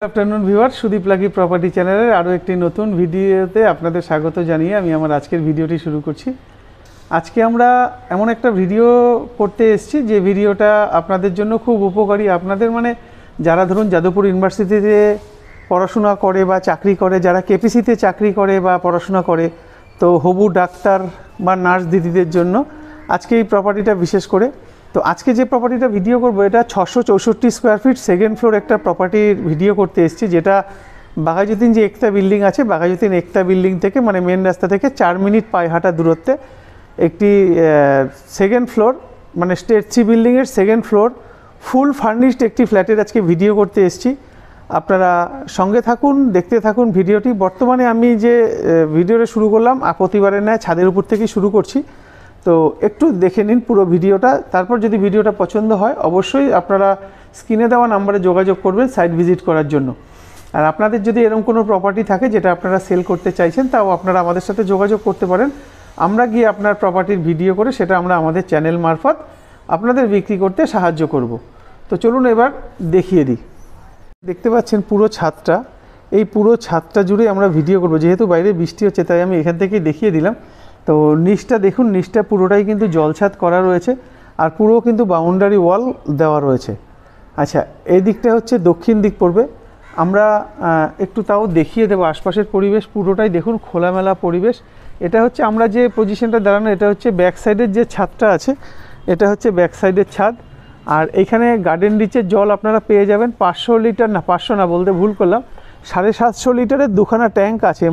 Afternoon viewer, Sudip lucky property চ্যানেলের আরও একটি নতুন ভিডিওতে আপনাদের স্বাগত জানিয়ে আমি আমার আজকের ভিডিওটি শুরু করছি। আজকে আমরা এমন একটা ভিডিও করতে এসেছি যে ভিডিওটা আপনাদের জন্য খুব উপকারী। আপনাদের যারা ধরুন যাদবপুর ইউনিভার্সিটিতে পড়াশোনা করে বা চাকরি করে, যারা কেপিসিতে চাকরি করে বা পড়াশোনা করে, তো হবু ডাক্তার বা নার্স দিদিদের জন্য আজকে এই প্রপার্টিটা বিশেষ করে। তো আজকে যে প্রপার্টিটা ভিডিও করব এটা 664 স্কোয়ার ফিট সেকেন্ড ফ্লোর একটা প্রপার্টির ভিডিও করতে এসেছি, যেটা বাঘাযতীন যে একতা বিল্ডিং আছে, বাঘাযতীন একতা বিল্ডিং থেকে মেন রাস্তা থেকে 4 মিনিট পায়ে হাঁটা দূরত্বে একটি সেকেন্ড ফ্লোর স্টেট সি বিল্ডিংয়ের সেকেন্ড ফ্লোর ফুল ফার্নিশড একটি ফ্ল্যাটের আজকে ভিডিও করতে এসেছি। আপনারা সঙ্গে থাকুন, দেখতে থাকুন ভিডিওটি। বর্তমানে আমি যে ভিডিওটা শুরু করলাম প্রতিবারের ন্যায় ছাদের উপর থেকেই শুরু করছি, তো একটু দেখে নিন পুরো ভিডিওটা। তারপর যদি ভিডিওটা পছন্দ হয় অবশ্যই আপনারা স্ক্রিনে দেওয়া নাম্বারে যোগাযোগ করবেন সাইট ভিজিট করার জন্য। আর আপনাদের যদি এরকম কোনো প্রপার্টি থাকে যেটা আপনারা সেল করতে চাইছেন, তাও আপনারা আমাদের সাথে যোগাযোগ করতে পারেন। আমরা গিয়ে আপনার প্রপার্টির ভিডিও করে সেটা আমরা আমাদের চ্যানেল মারফত আপনাদের বিক্রি করতে সাহায্য করব। তো চলুন এবার দেখিয়ে দিই। দেখতে পাচ্ছেন পুরো ছাদটা, এই পুরো ছাদটা জুড়ে আমরা ভিডিও করব। যেহেতু বাইরে বৃষ্টি হচ্ছে তাই আমি এখান থেকেই দেখিয়ে দিলাম। তো নিচটা দেখুন, নিচটা পুরোটাই কিন্তু জলছাদ করা রয়েছে আর পুরো কিন্তু বাউন্ডারি ওয়াল দেওয়া রয়েছে। আচ্ছা, এই দিকটা হচ্ছে দক্ষিণ দিক পড়বে। আমরা একটু তাও দেখিয়ে দেবো আশপাশের পরিবেশ। পুরোটাই দেখুন খোলামেলা পরিবেশ। এটা হচ্ছে আমরা যে পজিশনটা দাঁড়ানো, এটা হচ্ছে ব্যাক সাইডের যে ছাদটা আছে, এটা হচ্ছে ব্যাক সাইডের ছাদ। আর এখানে গার্ডেন রিচের জল আপনারা পেয়ে যাবেন 500 লিটার, না 500 না, বলতে ভুল করলাম, 750 লিটারের দুখানা ট্যাঙ্ক আছে।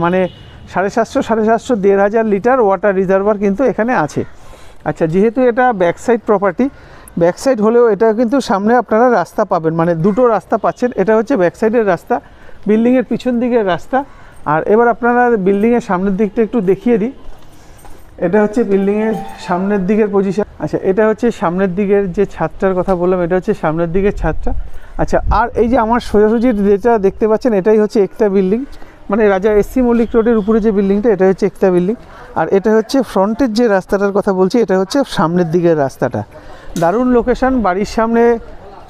750, 750, 1500 লিটার ওয়াটার রিজার্ভার কিন্তু এখানে আছে। আচ্ছা, যেহেতু এটা back side property, back side হলেও এটা কিন্তু সামনে আপনারা রাস্তা পাবেন, দুটো রাস্তা পাচ্ছেন। এটা হচ্ছে ব্যাক সাইডের রাস্তা, বিল্ডিংয়ের পিছন দিকের রাস্তা। আর এবার আপনারা বিল্ডিংয়ের সামনের দিকটা একটু দেখিয়ে দিই। এটা হচ্ছে বিল্ডিংয়ের সামনের দিকের পজিশন। আচ্ছা, এটা হচ্ছে সামনের দিকের যে ছাদটার কথা বললাম, এটা হচ্ছে সামনের দিকের ছাদটা। আচ্ছা, আর এই যে আমার সোজাসুজি যেটা দেখতে পাচ্ছেন, এটাই হচ্ছে একতা বিল্ডিং, রাজা এসসি মল্লিক রোডের উপরে যে বিল্ডিংটা, এটা হচ্ছে একতা বিল্ডিং। আর এটা হচ্ছে ফ্রন্টের যে রাস্তাটার কথা বলছি, এটা হচ্ছে সামনের দিকের রাস্তাটা। দারুণ লোকেশন, বাড়ির সামনে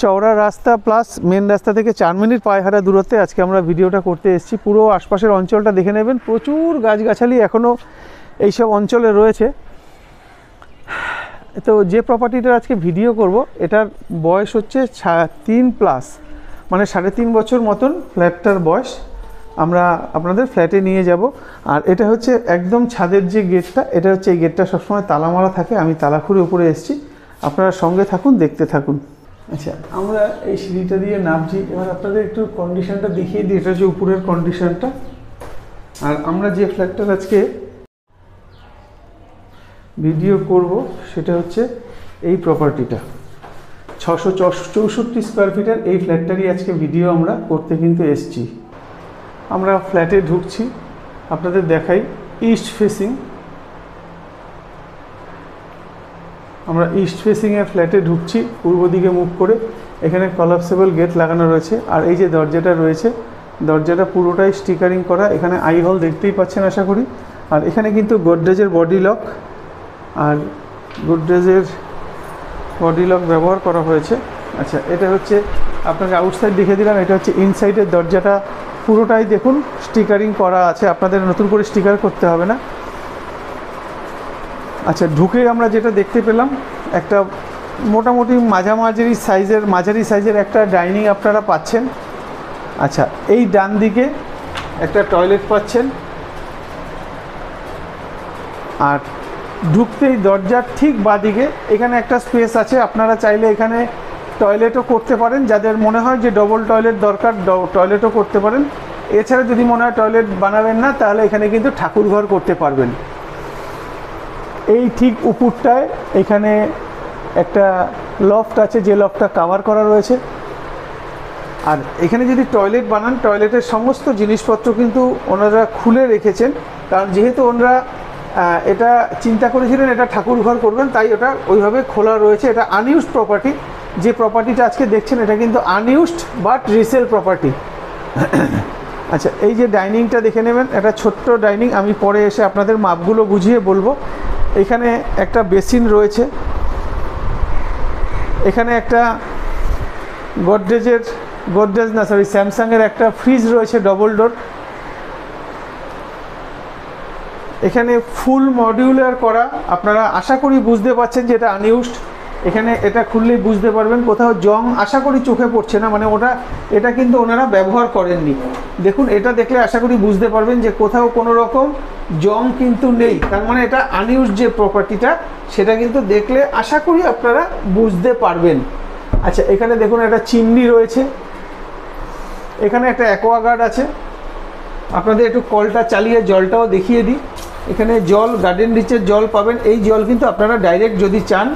চওড়া রাস্তা প্লাস মেন রাস্তা থেকে 4 মিনিট পায়ে হাঁটা দূরত্বে আজকে আমরা ভিডিওটা করতে এসেছি। পুরো আশপাশের অঞ্চলটা দেখে নেবেন, প্রচুর গাছগাছালি এখনও এইসব অঞ্চলে রয়েছে। তো যে প্রপার্টিটার আজকে ভিডিও করব, এটার বয়স হচ্ছে 3+, 3.5 বছর মতন ফ্ল্যাটটার বয়স। আমরা আপনাদের ফ্ল্যাটে নিয়ে যাব। আর এটা হচ্ছে একদম ছাদের যে গেটটা, এটা হচ্ছে এই গেটটা সবসময় তালা মারা থাকে, আমি তালা খুঁড়ে উপরে এসেছি। আপনারা সঙ্গে থাকুন, দেখতে থাকুন। আচ্ছা, আমরা এই সিঁড়িটা দিয়ে নামছি। এবার আপনাদের একটু কন্ডিশনটা দেখিয়ে দিই। এটা হচ্ছে উপরের কন্ডিশনটা। আর আমরা যে ফ্ল্যাটটার আজকে ভিডিও করব সেটা হচ্ছে এই প্রপার্টিটা 664 স্কোয়ার ফিটের এই ফ্ল্যাটটারই আজকে ভিডিও আমরা করতে কিন্তু এসেছি। আমরা ফ্ল্যাটে ঢুকছি, আপনাদের দেখাই। ইস্ট ফেসিং, আমরা ইস্ট ফেসিংয়ের ফ্ল্যাটে ঢুকছি পূর্ব দিকে মুখ করে। এখানে কলাপসেবল গেট লাগানো রয়েছে। আর এই যে দরজাটা রয়েছে, দরজাটা পুরোটাই স্টিকারিং করা। এখানে আই হল দেখতেই পাচ্ছেন আশা করি। আর এখানে কিন্তু গোদরেজের বডি লক, আর গোদরেজের বডি লক ব্যবহার করা হয়েছে। আচ্ছা, এটা হচ্ছে আপনাকে আউটসাইড দেখে দিলাম। এটা হচ্ছে ইনসাইডের দরজাটা, পুরোটাই দেখুন স্টিকারিং করা আছে, আপনাদের নতুন করে স্টিকার করতে হবে না। আচ্ছা, ঢুকে আমরা যেটা দেখতে পেলাম, একটা মোটামুটি মাঝারি সাইজের একটা ডাইনিং আপনারা পাচ্ছেন। আচ্ছা, এই ডান দিকে একটা টয়লেট পাচ্ছেন। আর ঢুকতেই দরজার ঠিক বাঁদিকে এখানে একটা স্পেস আছে, আপনারা চাইলে এখানে টয়লেটও করতে পারেন। যাদের মনে হয় যে ডবল টয়লেট দরকার, টয়লেটও করতে পারেন। এছাড়া যদি মনে হয় টয়লেট বানাবেন না, তাহলে এখানে কিন্তু ঠাকুরঘর করতে পারবেন। এই ঠিক উপরটায় এখানে একটা লফট আছে, যে লফটটা কাভার করা রয়েছে। আর এখানে যদি টয়লেট বানান, টয়লেটের সমস্ত জিনিসপত্র কিন্তু ওনারা খুলে রেখেছেন, কারণ যেহেতু ওনারা এটা চিন্তা করেছিলেন এটা ঠাকুরঘর করবেন, তাই ওটা ওইভাবে খোলা রয়েছে। এটা আনইউজড প্রপার্টি। যে প্রপার্টিটা আজকে দেখছেন এটা কিন্তু আনইউজড বাট রিসেল প্রপার্টি। আচ্ছা, এই যে ডাইনিংটা দেখে নেবেন, একটা ছোট্ট ডাইনিং। আমি পরে এসে আপনাদের মাপগুলো বুঝিয়ে বলবো। এখানে একটা বেসিন রয়েছে, এখানে একটা গোদরেজের গোদরেজ না সরি স্যামসাংয়ের একটা ফ্রিজ রয়েছে ডবল ডোর। এখানে ফুল মডিউলার করা, আপনারা আশা করি বুঝতে পারছেন যে এটা আনইউজড। এখানে এটা খুললেই বুঝতে পারবেন, কোথাও জং আশা করি চোখে পড়ছে না, মানে এটা কিন্তু ওনারা ব্যবহার করেননি। দেখুন এটা দেখলে আশা করি বুঝতে পারবেন যে কোথাও কোনো রকম জং কিন্তু নেই, তার মানে এটা আনইউজড যে প্রপার্টিটা সেটা কিন্তু দেখলে আশা করি আপনারা বুঝতে পারবেন। আচ্ছা এখানে দেখুন একটা চিমনি রয়েছে, এখানে একটা অ্যাকোয়াগার্ড আছে। আপনাদের একটু কলটা চালিয়ে জলটাও দেখিয়ে দিই। এখানে জল গার্ডেন রিচের জল পাবেন, এই জল কিন্তু আপনারা ডাইরেক্ট যদি চান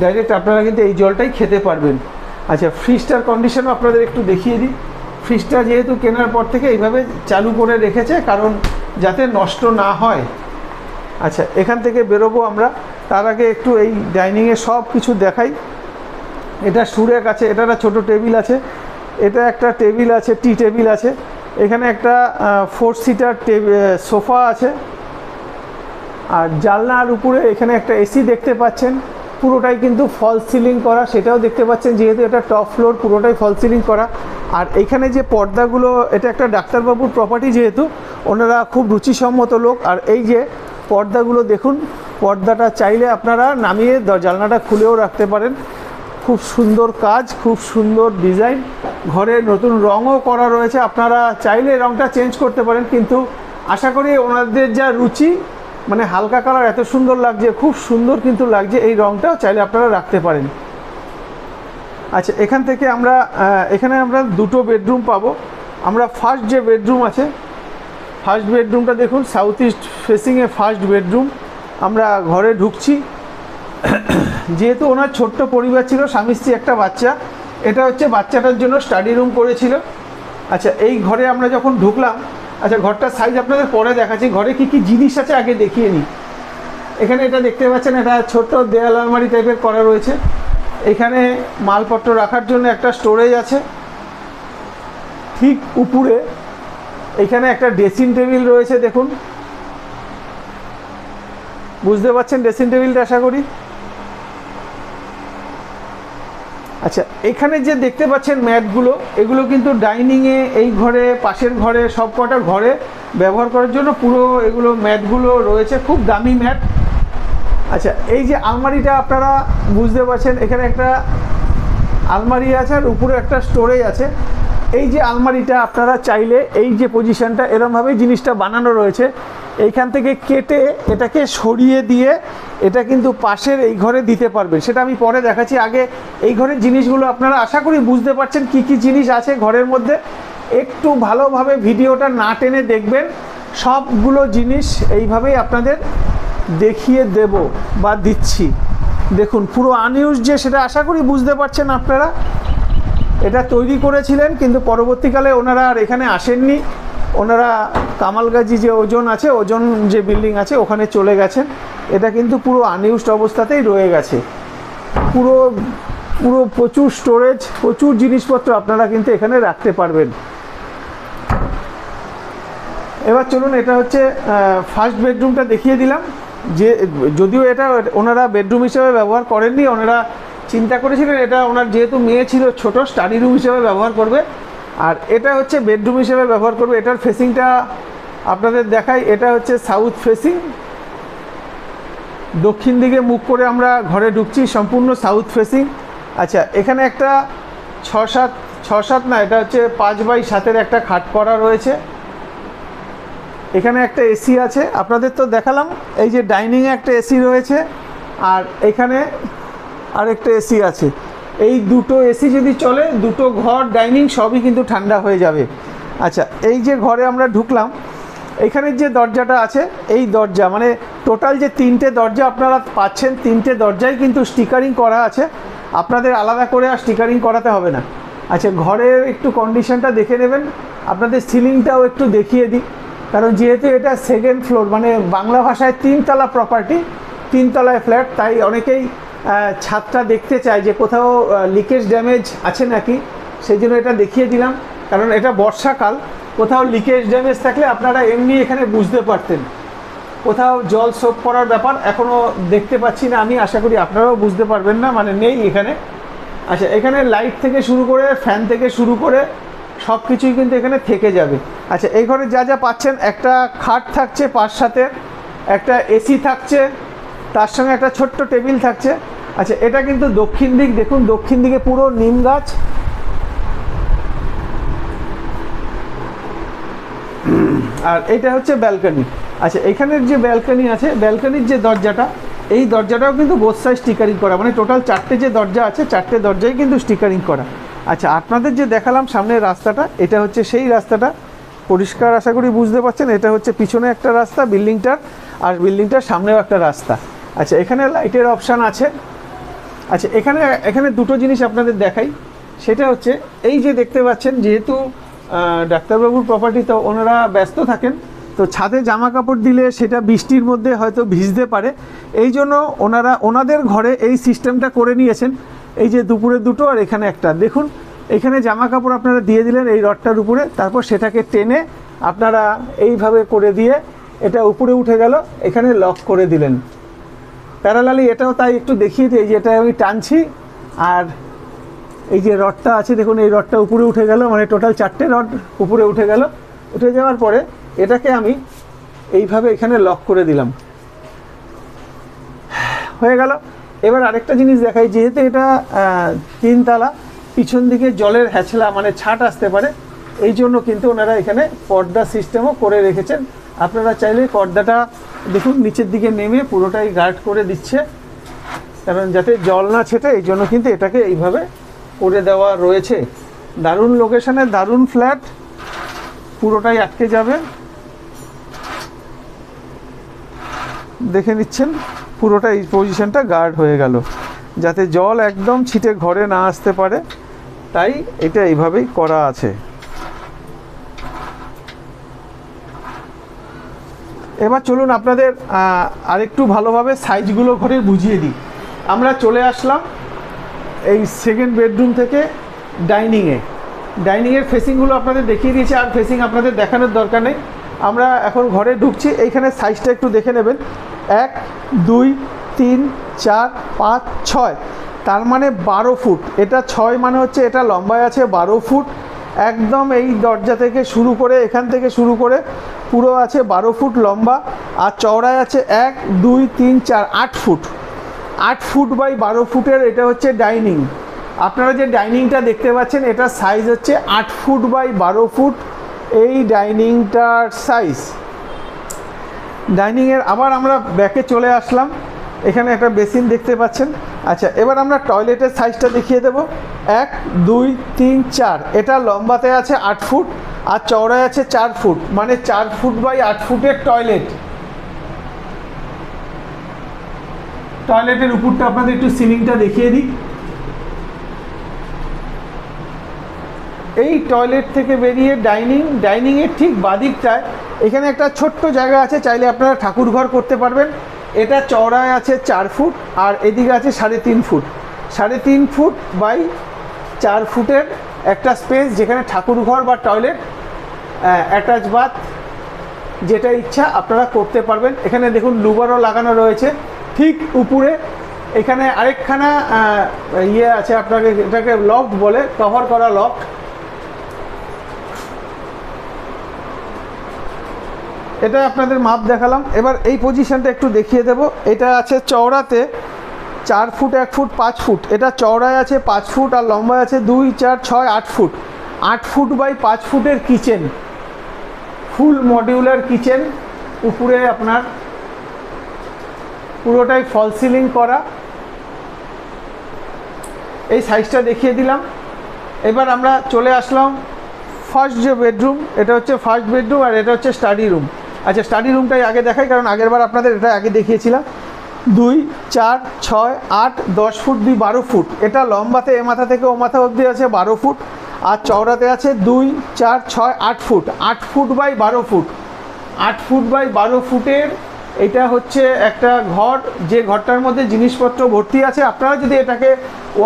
ডাইরেক্ট আপনারা কিন্তু এই জলটাই খেতে পারবেন। আচ্ছা ফ্রিজটার কন্ডিশনও আপনাদের একটু দেখিয়ে দিই। ফ্রিজটা যেহেতু কেনার পর থেকে এইভাবে চালু করে রেখেছে, কারণ যাতে নষ্ট না হয়। আচ্ছা এখান থেকে বেরোবো আমরা, তার আগে একটু এই ডাইনিংয়ে সব কিছু দেখাই। এটা সুরেক আছে, এটা একটা ছোটো টেবিল আছে, এটা একটা টেবিল আছে, টি টেবিল আছে, এখানে একটা 4 সিটার সোফা আছে, আর জানলার উপরে এখানে একটা এসি দেখতে পাচ্ছেন, পুরোটাই কিন্তু ফলস সিলিং করা, সেটাও দেখতে পাচ্ছেন যেহেতু এটা টপ ফ্লোর পুরোটাই ফলস সিলিং করা। আর এখানে যে পর্দাগুলো, এটা একটা ডাক্তারবাবুর প্রপার্টি যেহেতু ওনারা খুব রুচিসম্মত লোক। আর এই যে পর্দাগুলো দেখুন, পর্দাটা চাইলে আপনারা নামিয়ে জানলাটা খুলেও রাখতে পারেন। খুব সুন্দর কাজ, খুব সুন্দর ডিজাইন, ঘরে নতুন রঙও করা রয়েছে, আপনারা চাইলে রঙটা চেঞ্জ করতে পারেন, কিন্তু আশা করি ওনাদের যা রুচি, মানে হালকা কালার এত সুন্দর লাগছে, খুব সুন্দর কিন্তু লাগছে, এই রঙটাও চাইলে আপনারা রাখতে পারেন। আচ্ছা এখান থেকে এখানে আমরা দুটো বেডরুম পাবো। আমরা ফার্স্ট যে বেডরুম আছে, ফার্স্ট বেডরুমটা দেখুন, সাউথ ইস্ট ফেসিংয়ে ফার্স্ট বেডরুম। আমরা ঘরে ঢুকছি, যেহেতু ওনার ছোট্ট পরিবার ছিল, স্বামী স্ত্রী একটা বাচ্চা, এটা হচ্ছে বাচ্চাটার জন্য স্টাডি রুম করেছিল। আচ্ছা এই ঘরে আমরা যখন ঢুকলাম, আচ্ছা ঘরটার সাইজ আপনাদের পরে দেখাচ্ছি, ঘরে কি কি জিনিস আছে আগে দেখিয়ে নিই। এখানে এটা দেখতে পাচ্ছেন, এটা ছোট্ট দেয়াল আলমারি টাইপের করা রয়েছে। এখানে মালপত্র রাখার জন্য একটা স্টোরেজ আছে। ঠিক উপরে এখানে একটা ড্রেসিং টেবিল রয়েছে, দেখুন বুঝতে পারছেন ড্রেসিং টেবিলটা আশা করি। আচ্ছা এখানে যে দেখতে পাচ্ছেন ম্যাটগুলো, এগুলো কিন্তু ডাইনিংয়ে, এই ঘরে, পাশের ঘরে, সব কটা ঘরে ব্যবহার করার জন্য পুরো এগুলো ম্যাটগুলো রয়েছে, খুব দামি ম্যাট। আচ্ছা এই যে আলমারিটা আপনারা বুঝতে পারছেন, এখানে একটা আলমারি আছে আর উপরে একটা স্টোরেজ আছে। এই যে আলমারিটা আপনারা চাইলে এই যে পজিশনটা এরমভাবেই জিনিসটা বানানো রয়েছে, এইখান থেকে কেটে এটাকে সরিয়ে দিয়ে এটা কিন্তু পাশের এই ঘরে দিতে পারবে, সেটা আমি পরে দেখাচ্ছি। আগে এই ঘরের জিনিসগুলো আপনারা আশা করি বুঝতে পারছেন কি কি জিনিস আছে ঘরের মধ্যে। একটু ভালোভাবে ভিডিওটা না টেনে দেখবেন, সবগুলো জিনিস এইভাবেই আপনাদের দেখিয়ে দেব বা দিচ্ছি। দেখুন পুরো আনইউজ যে, সেটা আশা করি বুঝতে পারছেন আপনারা। এটা তৈরি করেছিলেন কিন্তু পরবর্তীকালে ওনারা আর এখানে আসেননি, ওনারা কামালগাজি যে ওজন আছে, ওজন যে বিল্ডিং আছে ওখানে চলে গেছেন। এটা কিন্তু পুরো আনইউজড অবস্থাতেই রয়ে গেছে, পুরো প্রচুর স্টোরেজ, প্রচুর জিনিসপত্র আপনারা কিন্তু এখানে রাখতে পারবেন। এবার চলুন, এটা হচ্ছে ফার্স্ট বেডরুমটা দেখিয়ে দিলাম, যে যদিও এটা ওনারা বেডরুম হিসেবে ব্যবহার করেননি, ওনারা চিন্তা করেছিলেন এটা ওনার যেহেতু মেয়ে ছিল ছোট, স্টাডি রুম হিসেবে ব্যবহার করবে, আর এটা হচ্ছে বেডরুম হিসেবে ব্যবহার করবে। এটার ফেসিংটা আপনাদের দেখাই, এটা হচ্ছে সাউথ ফেসিং, দক্ষিণ দিকে মুখ করে আমরা ঘরে ঢুকছি, সম্পূর্ণ সাউথ ফেসিং। আচ্ছা এখানে একটা 6-7 না, এটা হচ্ছে 5x7 একটা খাট করা রয়েছে। এখানে একটা এসি আছে, আপনাদের তো দেখালাম। এই যে ডাইনিংয়ে একটা এসি রয়েছে, আর এখানে আরেকটা এসি আছে। এই দুটো এসি যদি চলে, দুটো ঘর ডাইনিং সবই কিন্তু ঠান্ডা হয়ে যাবে। আচ্ছা এই যে ঘরে আমরা ঢুকলাম, এখানের যে দরজাটা আছে, এই দরজা মানে টোটাল যে 3টে দরজা আপনারা পাচ্ছেন, 3টে দরজাই কিন্তু স্টিকারিং করা আছে, আপনাদের আলাদা করে আর স্টিকারিং করাতে হবে না। আচ্ছা ঘরের একটু কন্ডিশনটা দেখে নেবেন, আপনাদের সিলিংটাও একটু দেখিয়ে দিই, কারণ যেহেতু এটা সেকেন্ড ফ্লোর, মানে বাংলা ভাষায় 3তলা প্রপার্টি, 3তলায় ফ্ল্যাট, তাই অনেকেই ছাদটা দেখতে চায় যে কোথাও লিকেজ ড্যামেজ আছে নাকি, সেই জন্য এটা দেখিয়ে দিলাম। কারণ এটা বর্ষাকাল, কোথাও লিকেজ ড্যামেজ থাকলে আপনারা এমনি এখানে বুঝতে পারতেন। কোথাও জল সোপ করার ব্যাপার এখনও দেখতে পাচ্ছি না আমি, আশা করি আপনারাও বুঝতে পারবেন না, মানে নেই এখানে। আচ্ছা, এখানে লাইট থেকে শুরু করে ফ্যান থেকে শুরু করে সব কিছুই কিন্তু এখানে থেকে যাবে। আচ্ছা, এই ঘরে যা যা পাচ্ছেন, একটা খাট থাকছে 5-7, একটা এসি থাকছে, তার সঙ্গে একটা ছোট্ট টেবিল থাকছে। আচ্ছা, এটা কিন্তু দক্ষিণ দিক, দেখুন দক্ষিণ দিকে পুরো নিম গাছ। আর এটা হচ্ছে ব্যালকনি। আচ্ছা, এখানের যে ব্যালকনি আছে, ব্যালকনির যে দরজাটা, এই দরজাটাও কিন্তু বোথ সাইড স্টিকারিং করা, মানে টোটাল 4টে যে দরজা আছে 4টে দরজাই কিন্তু স্টিকারিং করা। আচ্ছা, আপনাদের যে দেখালাম সামনের রাস্তাটা, এটা হচ্ছে সেই রাস্তাটা, পরিষ্কার আশা করি বুঝতে পারছেন। এটা হচ্ছে পিছনে একটা রাস্তা বিল্ডিংটার, আর বিল্ডিংটার সামনেও একটা রাস্তা। আচ্ছা, এখানে লাইটের অপশান আছে। আচ্ছা, এখানে দুটো জিনিস আপনাদের দেখাই, সেটা হচ্ছে এই যে দেখতে পাচ্ছেন, যেহেতু ডাক্তারবাবুর প্রপার্টি, তো ওনারা ব্যস্ত থাকেন, তো ছাদে জামা কাপড় দিলে সেটা বৃষ্টির মধ্যে হয়তো ভিজতে পারে, এই জন্য ওনাদের ঘরে এই সিস্টেমটা করে নিয়েছেন। এই যে দুপুরে দুটো আর এখানে একটা, দেখুন এখানে জামা কাপড় আপনারা দিয়ে দিলেন এই রডটার উপরে, তারপর সেটাকে টেনে আপনারা এইভাবে করে দিয়ে এটা উপরে উঠে গেল, এখানে লক করে দিলেন। প্যারালালি এটাও তাই একটু দেখিয়ে দিই, যে এটা আমি টানছি, আর এই যে রডটা আছে দেখুন, এই রডটা উপরে উঠে গেল, মানে টোটাল 4টে রড উপরে উঠে গেল। উঠে যাওয়ার পরে এটাকে আমি এইভাবে এখানে লক করে দিলাম, হয়ে গেল। এবার আরেকটা জিনিস দেখাই, যেহেতু এটা 3 তলা, পিছন দিকে জলের হ্যাচলা মানে ছাট আসতে পারে, এই জন্য কিন্তু ওনারা এখানে পর্দা সিস্টেমও করে রেখেছেন। আপনারা চাইলে পর্দাটা দেখুন নিচের দিকে নেমে পুরোটাই গার্ড করে দিচ্ছে, কারণ যাতে জল না ছেটে, এই জন্য কিন্তু এটাকে এইভাবে করে দেওয়া রয়েছে। দারুণ লোকেশনে, দারুণ ফ্ল্যাট, পুরোটাই আটকে যাবে, দেখে নিচ্ছেন পুরোটা এই পজিশনটা গার্ড হয়ে গেল, যাতে জল একদম ছিটে ঘরে না আসতে পারে, তাই এটা এইভাবেই করা আছে। এবার চলুন আপনাদের আরেকটু ভালোভাবে সাইজগুলো ঘরে বুঝিয়ে দিই। আমরা চলে আসলাম এই সেকেন্ড বেডরুম থেকে ডাইনিংয়ের ফেসিংগুলো আপনাদের দেখিয়ে দিয়েছি, আর ফেসিং আপনাদের দেখানোর দরকার নেই। আমরা এখন ঘরে ঢুকছি, এইখানে সাইজটা একটু দেখে নেবেন, 1 2 3 4 5 6, তার মানে 12 ফুট। এটা 6 মানে হচ্ছে এটা লম্বায় আছে 12 ফুট, একদম এই দরজা থেকে শুরু করে, এখান থেকে শুরু করে পুরো আছে 12 ফুট লম্বা, আর চওড়ায় আছে 1 2 3 4 8 ফুট। 8 ফুট বাই 12 ফুটের এটা হচ্ছে ডাইনিং। আপনারা যে ডাইনিংটা দেখতে পাচ্ছেন, এটার সাইজ হচ্ছে 8 ফুট বাই 12 ফুট, এই ডাইনিংটার সাইজ। ডাইনিংয়ের আবার আমরা ব্যাকে চলে আসলাম, এখানে একটা বেসিন দেখতে পাচ্ছেন। আচ্ছা, এবার আমরা টয়লেটের সাইজটা দেখিয়ে দেব। 1 2 3 4, এটা লম্বাতে আছে 8 ফুট আর চওড়ায় আছে 4 ফুট, মানে 4 ফুট বাই 8 ফুটের টয়লেট। টয়লেটের উপরটা আপনাদের একটু সিলিংটা দেখিয়ে দিই। এই টয়লেট থেকে বেরিয়ে ডাইনিংয়ের ঠিক বাদিকটায় এখানে একটা ছোট্ট জায়গা আছে, চাইলে আপনারা ঠাকুর ঘর করতে পারবেন। এটা চওড়ায় আছে 4 ফুট আর এদিকে আছে 3.5 ফুট। 3.5 ফুট বাই 4 ফুটের একটা স্পেস, যেখানে ঠাকুর ঘর বা টয়লেট, অ্যাটাচ বাথ, যেটা ইচ্ছা আপনারা করতে পারবেন। এখানে দেখুন লুবারও লাগানো রয়েছে। ঠিক উপরে এখানে আরেকখানা ইয়ে আছে, আপনাকে এটাকে লফট বলে, কভার করা লফট। এটা আপনাদের মাপ দেখালাম। এবার এই পজিশনটা একটু দেখিয়ে দেব। এটা আছে চওড়াতে 4 ফুট 1 ফুট 5 ফুট, এটা চওড়ায় আছে 5 ফুট আর লম্বায় আছে 2 4 6 8 ফুট। 8 ফুট বাই 5 ফুটের কিচেন, ফুল মডিউলার কিচেন। উপরে আপনার পুরোটাই ফল সিলিং করা। এই সাইজটা দেখিয়ে দিলাম। এবার আমরা চলে আসলাম ফার্স্ট যে বেডরুম, এটা হচ্ছে ফার্স্ট বেডরুম আর এটা হচ্ছে স্টাডি রুম। আচ্ছা, স্টাডি রুমটাই আগে দেখাই, কারণ আগেরবার আপনাদের এটা আগে দেখিয়েছিলাম। 2 4 6 8 10 ফুট 2 12 ফুট। এটা লম্বাতে এ মাথা থেকে ও মাথা অবধি আছে 12 ফুট আর চওড়াতে আছে 2 4 6 8 foot. 8 foot by 12 foot. 8 foot by 12 ফুটের এটা হচ্ছে একটা ঘর, যে ঘরটার মধ্যে জিনিসপত্র ভর্তি আছে। আপনারা যদি এটাকে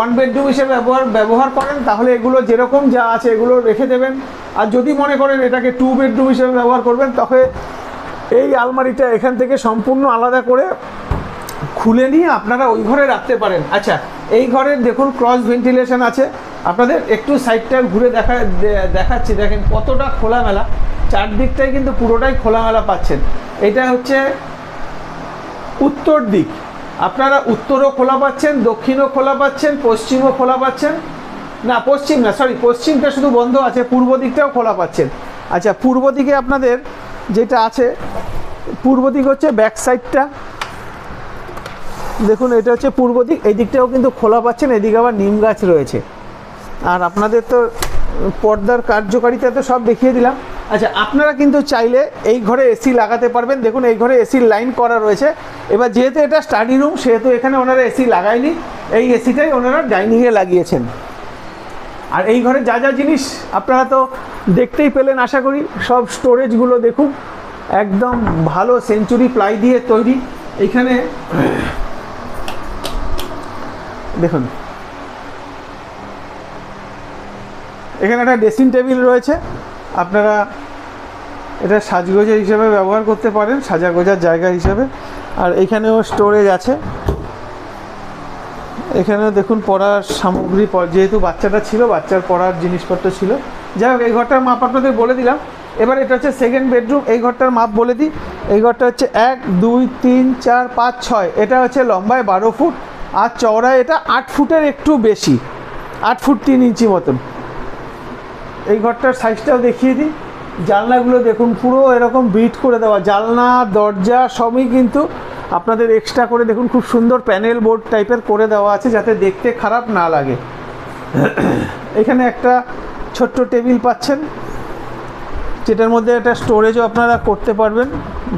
1 বেডরুম হিসেবে ব্যবহার করেন, তাহলে এগুলো যেরকম যা আছে এগুলো রেখে দেবেন। আর যদি মনে করেন এটাকে 2 বেডরুম হিসেবে ব্যবহার করবেন, তবে এই আলমারিটা এখান থেকে সম্পূর্ণ আলাদা করে খুলে নিয়ে আপনারা ওই ঘরে রাখতে পারেন। আচ্ছা, এই ঘরের দেখুন ক্রস ভেন্টিলেশন আছে। আপনাদের একটু সাইডটা ঘুরে দেখাচ্ছি, দেখেন কতটা খোলামেলা, চারদিকটাই কিন্তু পুরোটাই খোলামেলা পাচ্ছেন। এটা হচ্ছে উত্তর দিক, আপনারা উত্তরও খোলা পাচ্ছেন, দক্ষিণও খোলা পাচ্ছেন, পশ্চিমও খোলা পাচ্ছেন, না পশ্চিম না সরি পশ্চিমটা শুধু বন্ধ আছে, পূর্ব দিকটাও খোলা পাচ্ছেন। আচ্ছা, পূর্ব দিকে আপনাদের যেটা আছে, পূর্ব দিক হচ্ছে ব্যাক সাইডটা, দেখুন এটা হচ্ছে পূর্ব দিক, এই দিকটাও কিন্তু খোলা পাচ্ছেন, এদিকে আবার নিম গাছ রয়েছে। আর আপনাদের তো পর্দার কার্যকারিতা তো সব দেখিয়ে দিলাম। আচ্ছা, আপনারা কিন্তু চাইলে এই ঘরে এসি লাগাতে পারবেন। দেখুন এই ঘরে এসির লাইন করা রয়েছে। এবার যেহেতু এটা স্টাডি রুম, সেহেতু এখানে ওনারা এসি লাগায়নি, এই এসিটাই ওনারা ডাইনিংয়ে লাগিয়েছেন। আর এই ঘরে যা যা জিনিস আপনারা তো দেখতেই পেলেন আশা করি, সব স্টোরেজগুলো দেখুন একদম ভালো সেঞ্চুরি প্লাই দিয়ে তৈরি। এখানে দেখুন এখানে একটা ড্রেসিং টেবিল রয়েছে, আপনারা এটা সাজগোজা হিসেবে ব্যবহার করতে পারেন, সাজা গোজার জায়গা হিসেবে। আর এখানেও স্টোরেজ আছে, এখানেও দেখুন পড়ার সামগ্রী, যেহেতু বাচ্চাটা ছিল, বাচ্চার পড়ার জিনিসপত্র ছিল। যাই হোক, এই ঘরটার মাপ আপনাদের বলে দিলাম। এবার এটা হচ্ছে সেকেন্ড বেডরুম, এই ঘরটার মাপ বলে দিই। এই ঘরটা হচ্ছে 1 2 3 4 5 6, এটা হচ্ছে লম্বায় 12 ফুট আর চওড়ায় এটা 8 ফুটের একটু বেশি, 8 ফুট 3 ইঞ্চি মতন। এই ঘরটার সাইজটাও দেখিয়ে দিই। জানলাগুলো দেখুন পুরো এরকম বিট করে দেওয়া, জানলা দরজা সবই কিন্তু আপনাদের এক্সট্রা করে দেখুন খুব সুন্দর প্যানেল বোর্ড টাইপের করে দেওয়া আছে, যাতে দেখতে খারাপ না লাগে। এখানে একটা ছোট্ট টেবিল পাচ্ছেন, যেটার মধ্যে একটা স্টোরেজও আপনারা করতে পারবেন।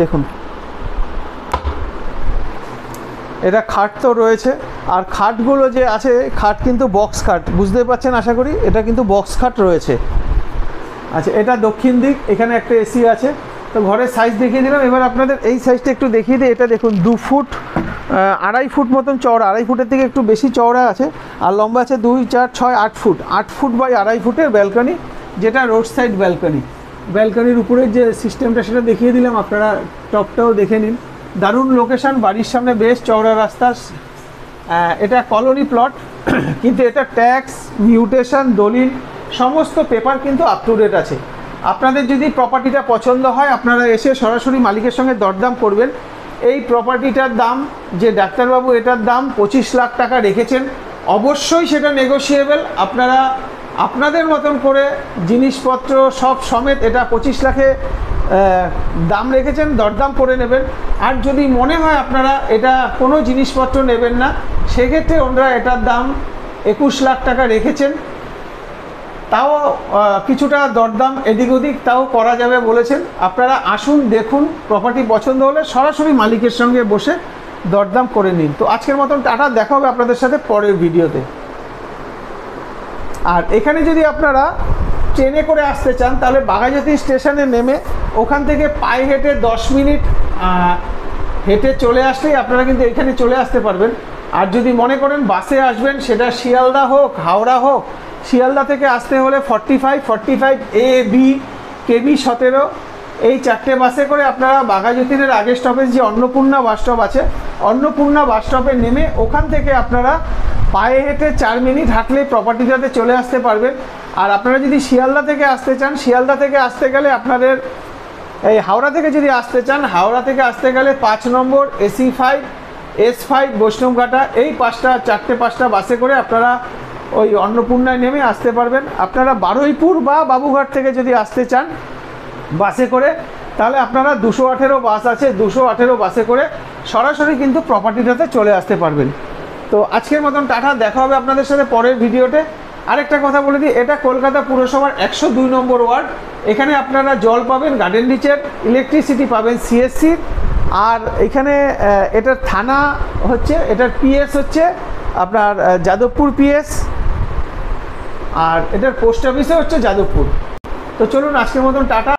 দেখুন এটা খাট তো রয়েছে, আর খাটগুলো যে আছে, খাট কিন্তু বক্স খাট, বুঝতে পারছেন আশা করি, এটা কিন্তু বক্স খাট রয়েছে। আচ্ছা, এটা দক্ষিণ দিক, এখানে একটা এসি আছে। তো ঘরের সাইজ দেখিয়ে দিলাম। এবার আপনাদের এই সাইজটা একটু দেখিয়ে দিই। এটা দেখুন 2 ফুট 2.5 ফুট মতন চওড়া, 2.5 ফুটের থেকে একটু বেশি চওড়া আছে, আর লম্বা আছে 2 4 6 8 ফুট, 8 ফুট বাই 2.5 ফুটের ব্যালকনি, যেটা রোড সাইড ব্যালকনি। ব্যালকনির উপরের যে সিস্টেমটা সেটা দেখিয়ে দিলাম, আপনারা টপটাও দেখে নিন। দারুণ লোকেশান, বাড়ির সামনে বেশ চওড়া রাস্তা। এটা কলোনি প্লট, কিন্তু এটা ট্যাক্স, মিউটেশন, দলিল সমস্ত পেপার কিন্তু আপ টু ডেট আছে। আপনাদের যদি প্রপার্টিটা পছন্দ হয়, আপনারা এসে সরাসরি মালিকের সঙ্গে দরদাম করবেন। এই প্রপার্টিটার দাম, যে ডাক্তারবাবু এটার দাম 25 লাখ টাকা রেখেছেন, অবশ্যই সেটা নেগোশিয়েবল। আপনারা আপনাদের মতন করে জিনিসপত্র সব সমেত এটা 25 লাখে দাম রেখেছেন, দরদাম করে নেবেন। আর যদি মনে হয় আপনারা এটা কোনো জিনিসপত্র নেবেন না, সেক্ষেত্রে ওনারা এটার দাম 21 লাখ টাকা রেখেছেন। তাও কিছুটা দরদাম এদিক ওদিক তাও করা যাবে বলেছেন। আপনারা আসুন, দেখুন, প্রপার্টি পছন্দ হলে সরাসরি মালিকের সঙ্গে বসে দরদাম করে নিন। তো আজকের মতন টাটা, দেখা হবে আপনাদের সাথে পরের ভিডিওতে। আর এখানে যদি আপনারা ট্রেনে করে আসতে চান, তাহলে বাঘাযতীন স্টেশনে নেমে ওখান থেকে পায়ে হেঁটে 10 মিনিট হেঁটে চলে আসলেই আপনারা কিন্তু এখানে চলে আসতে পারবেন। আর যদি মনে করেন বাসে আসবেন, সেটা শিয়ালদা হোক, হাওড়া হোক, শিয়ালদা থেকে আসতে হলে 45 A B KB 17 এই 4টে বাসে করে আপনারা বাঘাযতীনের আগের স্টপেজ যে অন্নপূর্ণা বাস স্টপ আছে, অন্নপূর্ণা বাস স্টপে নেমে ওখান থেকে আপনারা পায়ে হেঁটে 4 মিনিট হাঁটলে প্রপার্টিটাতে চলে আসতে পারবেন। আর আপনারা যদি শিয়ালদা থেকে আসতে চান, শিয়ালদা থেকে আসতে গেলে আপনাদের এই হাওড়া থেকে যদি আসতে চান, হাওড়া থেকে আসতে গেলে 5 নম্বর AC5 S5 বৈষ্ণবঘাটা, এই 4টে বাসে করে আপনারা ওই অন্নপূর্ণায় নেমে আসতে পারবেন। আপনারা বারুইপুর বা বাবুঘাট থেকে যদি আসতে চান বাসে করে, তাহলে আপনারা 218 বাস আছে, 218 বাসে করে সরাসরি কিন্তু প্রপার্টিটাতে চলে আসতে পারবেন। তো আজকের মতন টাটা, দেখা হবে আপনাদের সাথে পরের ভিডিওতে। আরেকটা কথা বলে দিই, এটা কলকাতা পুরসভার 102 নম্বর ওয়ার্ড। এখানে আপনারা জল পাবেন গার্ডেন রিচের, ইলেকট্রিসিটি পাবেন CSC, আর এখানে এটার থানা হচ্ছে, এটার PS হচ্ছে আপনার যাদবপুর PS, আর এটার পোস্ট অফিসে হচ্ছে যাদবপুর। তো চলুন আজকের মতন টাটা,